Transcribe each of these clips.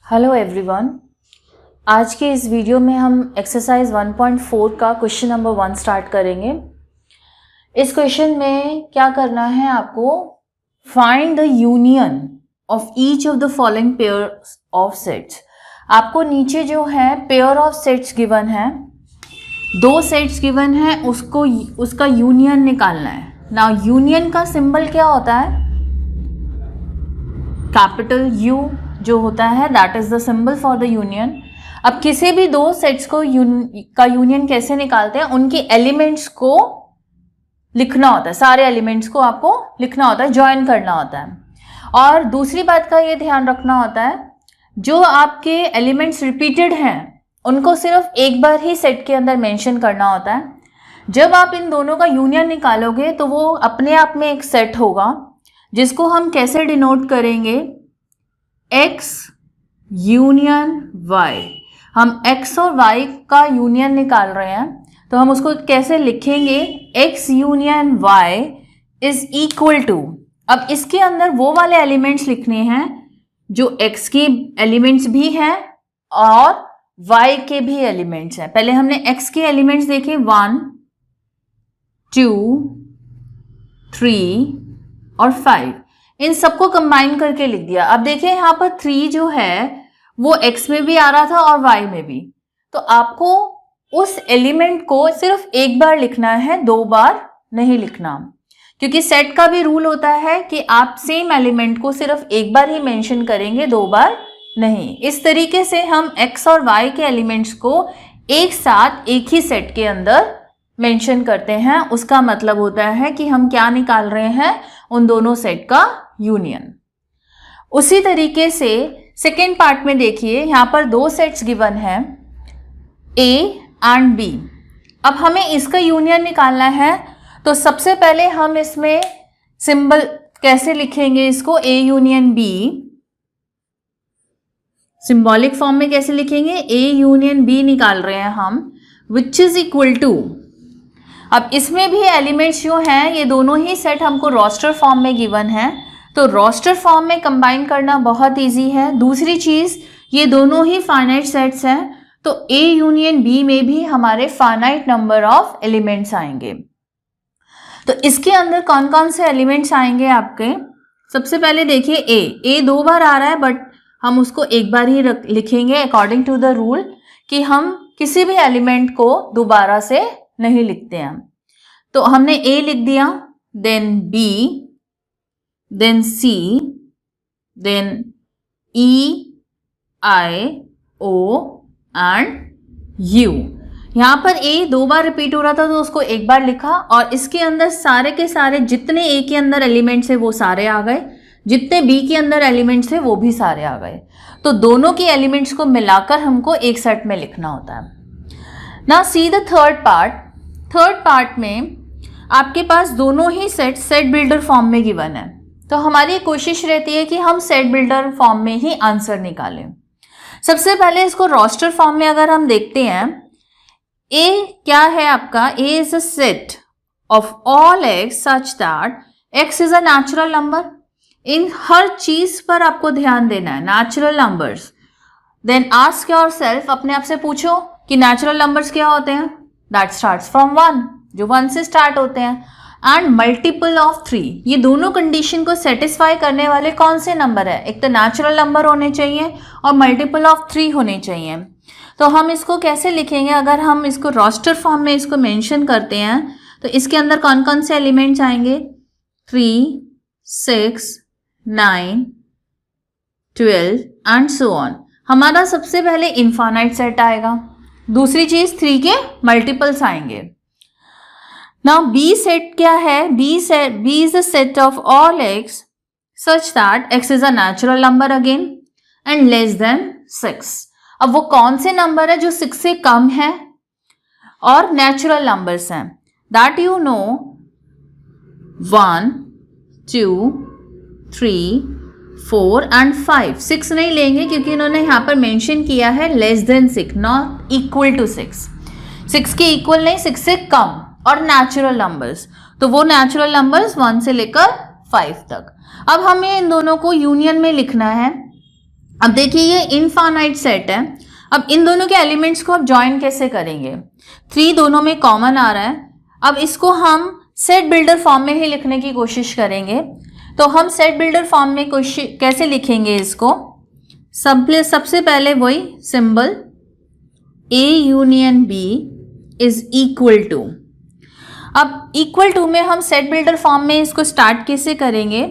Hello everyone. आज के इस वीडियो में हम एक्सरसाइज 1.4 का क्वेश्चन नंबर 1 स्टार्ट करेंगे। इस क्वेश्चन में क्या करना है आपको, find the union of each of the following pair of sets. आपको नीचे जो है पेयर ऑफ सेट्स गिवन है, 2 सेट्स गिवन है, उसका यूनियन निकालना है। नाउ यूनियन का सिंबल क्या होता है? कैपिटल U जो होता है, that is the symbol for the union. अब किसी भी 2 सेट्स को का यूनियन कैसे निकालते हैं? उनके एलिमेंट्स को लिखना होता है, सारे एलिमेंट्स को आपको लिखना होता है, ज्वाइन करना होता है। और दूसरी बात का ये ध्यान रखना होता है, जो आपके एलिमेंट्स रिपीटेड हैं उनको सिर्फ एक बार ही सेट के अंदर मेंशन करना होता है। जब आप इन दोनों का यूनियन निकालोगे तो वो अपने आप में एक सेट होगा, जिसको हम कैसे डिनोट करेंगे? X union Y। हम X और Y का यूनियन निकाल रहे हैं, तो हम उसको कैसे लिखेंगे? X union Y is equal to, अब इसके अंदर वो वाले एलिमेंट्स लिखने हैं जो X के एलिमेंट्स भी हैं और Y के भी एलिमेंट्स हैं। पहले हमने X के एलिमेंट्स देखे 1, 2, 3 और 5, इन सबको कंबाइन करके लिख दिया। अब देखिए यहाँ पर 3 जो है वो X में भी आ रहा था और Y में भी, तो आपको उस एलिमेंट को सिर्फ एक बार लिखना है, 2 बार नहीं लिखना, क्योंकि सेट का भी रूल होता है कि आप सेम एलिमेंट को सिर्फ एक बार ही मेंशन करेंगे, 2 बार नहीं। इस तरीके से हम X और Y के एलिमेंट्स को एक साथ एक ही सेट के अंदर मेंशन करते हैं। उसका मतलब होता है कि हम क्या निकाल रहे हैं? उन दोनों सेट का यूनियन। उसी तरीके से सेकेंड पार्ट में देखिए, यहाँ पर 2 सेट्स गिवन है A एंड B। अब हमें इसका यूनियन निकालना है, तो सबसे पहले हम इसमें सिंबल कैसे लिखेंगे? इसको A union B symbolic form में कैसे लिखेंगे? A यूनियन B निकाल रहे हैं हम, विच इज इक्वल टू, अब इसमें भी एलिमेंट्स जो हैं ये दोनों ही सेट हमको रोस्टर फॉर्म में गिवन है, तो रोस्टर फॉर्म में कंबाइन करना बहुत इजी है। दूसरी चीज, ये दोनों ही फाइनाइट सेट्स हैं, तो A यूनियन B में भी हमारे फाइनाइट नंबर ऑफ एलिमेंट्स आएंगे। तो इसके अंदर कौन कौन से एलिमेंट्स आएंगे आपके? सबसे पहले देखिए A 2 बार आ रहा है, बट हम उसको एक बार ही लिखेंगे अकॉर्डिंग टू द रूल कि हम किसी भी एलिमेंट को दोबारा से नहीं लिखते हैं। तो हमने A लिख दिया, then B, then C, then E, I, O and U। यहाँ पर A 2 बार रिपीट हो रहा था तो उसको एक बार लिखा, और इसके अंदर सारे के सारे जितने A के अंदर एलिमेंट्स है वो सारे आ गए, जितने B के अंदर एलिमेंट्स है वो भी सारे आ गए। तो दोनों के एलिमेंट्स को मिलाकर हमको एक सेट में लिखना होता है। Now see the third part. Third part में आपके पास दोनों ही सेट बिल्डर फॉर्म में गिवन है, तो हमारी कोशिश रहती है कि हम सेट बिल्डर फॉर्म में ही आंसर निकालें। सबसे पहले इसको रोस्टर फॉर्म में अगर हम देखते हैं, A क्या है आपका? A is a set of all X such that X is a natural number. इन हर चीज पर आपको ध्यान देना है, natural numbers. Then ask yourself, अपने आप से पूछो कि नेचुरल नंबर्स क्या होते हैं? दैट स्टार्ट्स फ्रॉम 1, जो 1 से स्टार्ट होते हैं, एंड मल्टीपल ऑफ 3। ये दोनों कंडीशन को सेटिस्फाई करने वाले कौन से नंबर है? एक तो नेचुरल नंबर होने चाहिए और मल्टीपल ऑफ 3 होने चाहिए। तो हम इसको कैसे लिखेंगे? अगर हम इसको रोस्टर फॉर्म में इसको मेंशन करते हैं, तो इसके अंदर कौन कौन से एलिमेंट्स आएंगे? 3, 6, 9, 12 एंड सो ऑन। हमारा सबसे पहले इनफाइनाइट सेट आएगा, दूसरी चीज 3 के मल्टीपल्स आएंगे। नाउ B सेट क्या है? B is a set of all X such that X is a natural number again and less than 6। अब वो कौन से नंबर है जो 6 से कम है और नेचुरल नंबर्स हैं? That you know, 1, 2, 3, 4 and 5। 6 नहीं लेंगे क्योंकि इन्होंने यहाँ पर मेंशन किया है less than 6, not equal to 6। 6 के इक्वल नहीं, 6 से कम, और नेचुरल नंबर्स, तो वो नेचुरल नंबर्स 1 से लेकर 5 तक। अब हमें इन दोनों को यूनियन में लिखना है। अब देखिए ये इनफाइनाइट सेट है। अब इन दोनों के एलिमेंट्स को अब ज्वाइन कैसे करेंगे? 3 दोनों में कॉमन आ रहा है। अब इसको हम सेट बिल्डर फॉर्म में ही लिखने की कोशिश करेंगे। तो हम सेट बिल्डर फॉर्म में कैसे लिखेंगे इसको? सबसे पहले वही symbol A union B is equal to. अब इक्वल टू में हम सेट बिल्डर फॉर्म में इसको स्टार्ट कैसे करेंगे?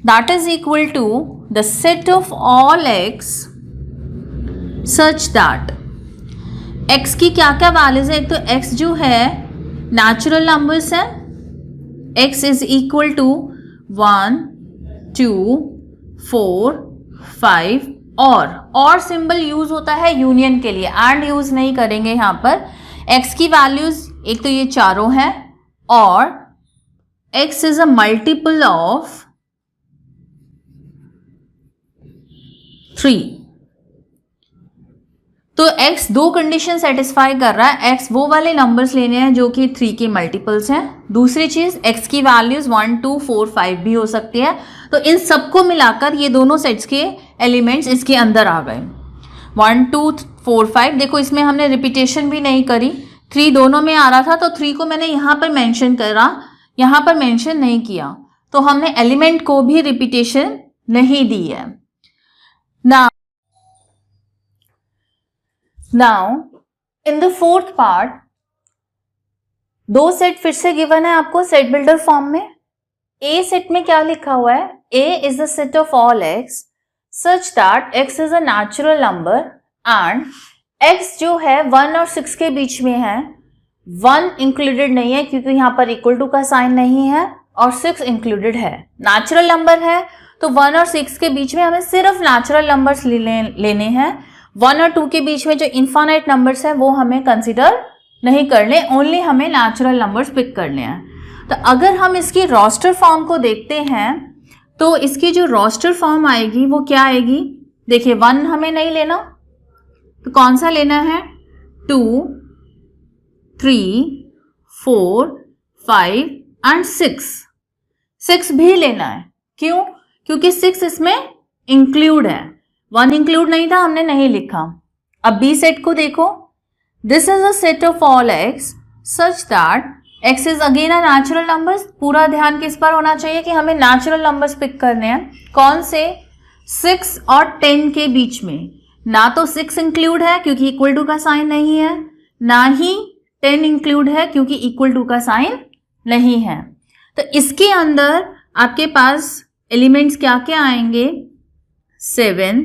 That is equal to the set of all x such that x की क्या क्या वैल्यूज है? एक तो x जो है नेचुरल नंबर्स है, x इज इक्वल टू 1 2 4 5 और सिंबल यूज होता है यूनियन के लिए, एंड यूज नहीं करेंगे यहाँ पर। x की वैल्यूज एक तो ये चारों हैं और x is a multiple of 3। तो x दो कंडीशन सेटिस्फाई कर रहा है। x वो वाले नंबर्स लेने हैं जो कि 3 के मल्टीपल्स हैं। दूसरी चीज x की वैल्यूज 1 2 4 5 भी हो सकती है। तो इन सबको मिलाकर ये दोनों सेट्स के एलिमेंट्स इसके अंदर आ गए। 1 2 4 5, देखो इसमें हमने रिपीटेशन भी नहीं करी, 3 दोनों में आ रहा था तो 3 को मैंने यहाँ पर मेंशन करा, यहाँ पर मेंशन नहीं किया, तो हमने एलिमेंट को भी रिपीटेशन नहीं दी है। Now in the fourth part, दो सेट फिर से गिवन है आपको सेट बिल्डर फॉर्म में। A सेट में क्या लिखा हुआ है? A is the set of all x such that x is a natural number and x जो है 1 और 6 के बीच में है। 1 इंक्लूडेड नहीं है क्योंकि यहाँ पर इक्वल टू का साइन नहीं है, और 6 इंक्लूडेड है। नेचुरल नंबर है तो 1 और 6 के बीच में हमें सिर्फ नेचुरल नंबर्स लेने हैं। 1 और 2 के बीच में जो इनफाइनाइट नंबर्स हैं वो हमें कंसिडर नहीं करने, ओनली हमें नेचुरल नंबर्स पिक करने हैं। तो अगर हम इसकी रोस्टर फॉर्म को देखते हैं तो इसकी जो रोस्टर फॉर्म आएगी वो क्या आएगी? देखिए 1 हमें नहीं लेना, तो कौन सा लेना है? 2 3 4 5 एंड 6 भी लेना है। क्यों? क्योंकि 6 इसमें इंक्लूड है, 1 इंक्लूड नहीं था, हमने नहीं लिखा। अब बी सेट को देखो, this is a set of all x such that x is again a natural numbers. पूरा ध्यान किस पर होना चाहिए कि हमें नेचुरल नंबर्स पिक करने हैं। कौन से? 6 और 10 के बीच में। ना तो 6 इंक्लूड है क्योंकि इक्वल टू का साइन नहीं है, ना ही 10 इंक्लूड है क्योंकि इक्वल टू का साइन नहीं है। तो इसके अंदर आपके पास एलिमेंट्स क्या क्या आएंगे? 7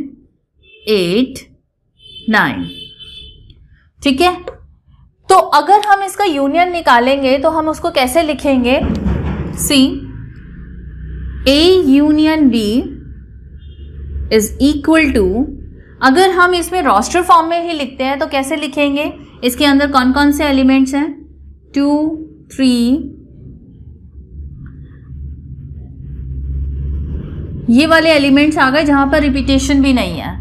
8 9। ठीक है, तो अगर हम इसका यूनियन निकालेंगे तो हम उसको कैसे लिखेंगे? See A union B is equal to, अगर हम इसमें रोस्टर फॉर्म में ही लिखते हैं तो कैसे लिखेंगे? इसके अंदर कौन कौन से एलिमेंट्स हैं? 2 3, ये वाले एलिमेंट्स आ गए जहां पर रिपीटेशन भी नहीं है।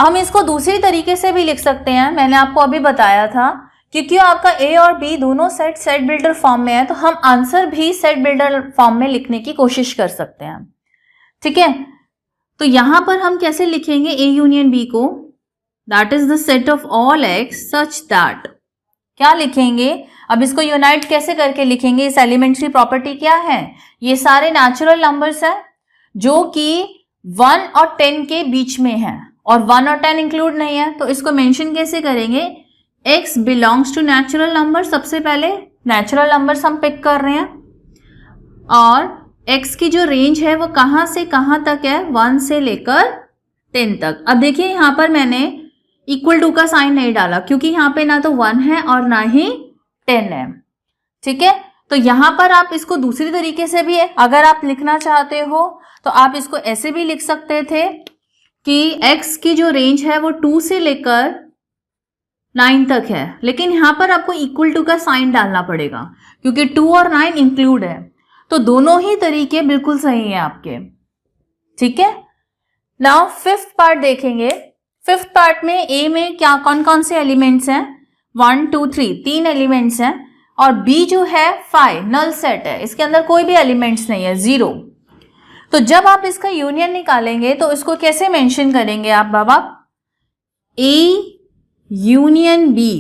हम इसको दूसरी तरीके से भी लिख सकते हैं, मैंने आपको अभी बताया था, क्योंकि आपका A और B दोनों सेट बिल्डर फॉर्म में है तो हम आंसर भी सेट बिल्डर फॉर्म में लिखने की कोशिश कर सकते हैं। ठीक है, तो यहां पर हम कैसे लिखेंगे A यूनियन B को? That is the set of all x such that, क्या लिखेंगे? अब इसको यूनाइट कैसे करके लिखेंगे? इस एलिमेंट की प्रॉपर्टी क्या है? ये सारे नेचुरल नंबर्स हैं जो कि 1 और 10 के बीच में है, और 1 और 10 इंक्लूड नहीं है, तो इसको मेंशन कैसे करेंगे? x belongs to natural number. सबसे पहले नेचुरल नंबर्स हम पिक कर रहे हैं, और x की जो रेंज है वो कहाँ से कहाँ तक है? 1 से लेकर 10 तक। अब देखिए यहाँ पर मैंने इक्वल टू का साइन नहीं डाला क्योंकि यहाँ पे ना तो 1 है और ना ही 10 है। ठीक है, तो यहाँ पर आप इसको दूसरी तरीके से भी अगर आप लिखना चाहते हो तो आप इसको ऐसे भी लिख सकते थे कि x की जो रेंज है वो 2 से लेकर 9 तक है, लेकिन यहाँ पर आपको इक्वल टू का साइन डालना पड़ेगा क्योंकि 2 और 9 इंक्लूड है। तो दोनों ही तरीके बिल्कुल सही हैं आपके। ठीक है, नाउ फिफ्थ पार्ट देखेंगे। फिफ्थ पार्ट में A में क्या कौन कौन से एलिमेंट्स हैं? 1 2 3, 3 एलिमेंट्स हैं, और B जो है 5 नल सेट है, इसके अंदर कोई भी एलिमेंट्स नहीं है, 0। तो जब आप इसका यूनियन निकालेंगे तो इसको कैसे मेंशन करेंगे आप बाबा? ए यूनियन बी,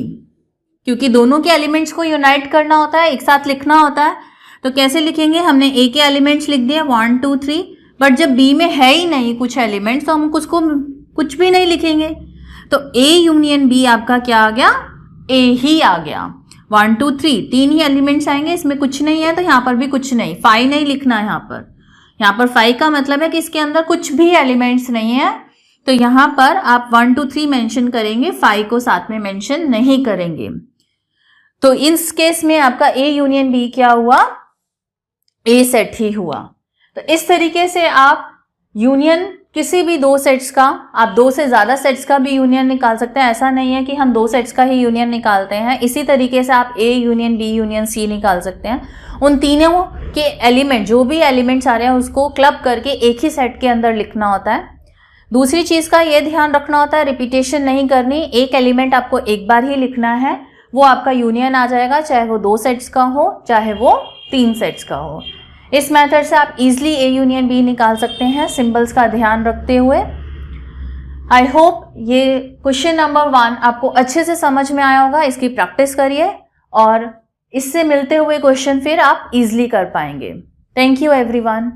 क्योंकि दोनों के एलिमेंट्स को यूनाइट करना होता है, एक साथ लिखना होता है। तो कैसे लिखेंगे? हमने ए के एलिमेंट्स लिख दिए 1 2 3, बट जब बी में है ही नहीं कुछ एलिमेंट्स तो हम उसको कुछ भी नहीं लिखेंगे। तो ए यूनियन बी आपका क्या आ गया? ए ही आ गया। 1 2 3 तीन ही एलिमेंट्स आएंगे, इसमें कुछ नहीं है तो यहाँ पर भी कुछ नहीं, 5 नहीं लिखना है यहाँ पर 5 का मतलब है कि इसके अंदर कुछ भी एलिमेंट्स नहीं है। तो यहाँ पर आप 1 2 3 मेंशन करेंगे, 5 को साथ में मेंशन नहीं करेंगे। तो इस केस में आपका ए यूनियन बी क्या हुआ? ए सेट ही हुआ। तो इस तरीके से आप यूनियन किसी भी दो सेट्स का, आप दो से ज्यादा सेट्स का भी यूनियन निकाल सकते हैं। ऐसा नहीं है कि हम दो सेट्स का ही यूनियन निकालते हैं। इसी तरीके से आप A union B union C निकाल सकते हैं। उन तीनों के एलिमेंट, जो भी एलिमेंट्स आ रहे हैं उसको क्लब करके एक ही सेट के अंदर लिखना होता है। दूसरी चीज का ये ध्यान रखना होता है, रिपीटेशन नहीं करनी। एक एलिमेंट आपको एक बार ही लिखना है, वो आपका यूनियन आ जाएगा, चाहे वो दो सेट्स का हो चाहे वो 3 सेट्स का हो। इस मेथड से आप इजीली ए यूनियन बी निकाल सकते हैं, सिंबल्स का ध्यान रखते हुए। आई होप ये क्वेश्चन नंबर 1 आपको अच्छे से समझ में आया होगा। इसकी प्रैक्टिस करिए और इससे मिलते हुए क्वेश्चन फिर आप इजीली कर पाएंगे। Thank you everyone.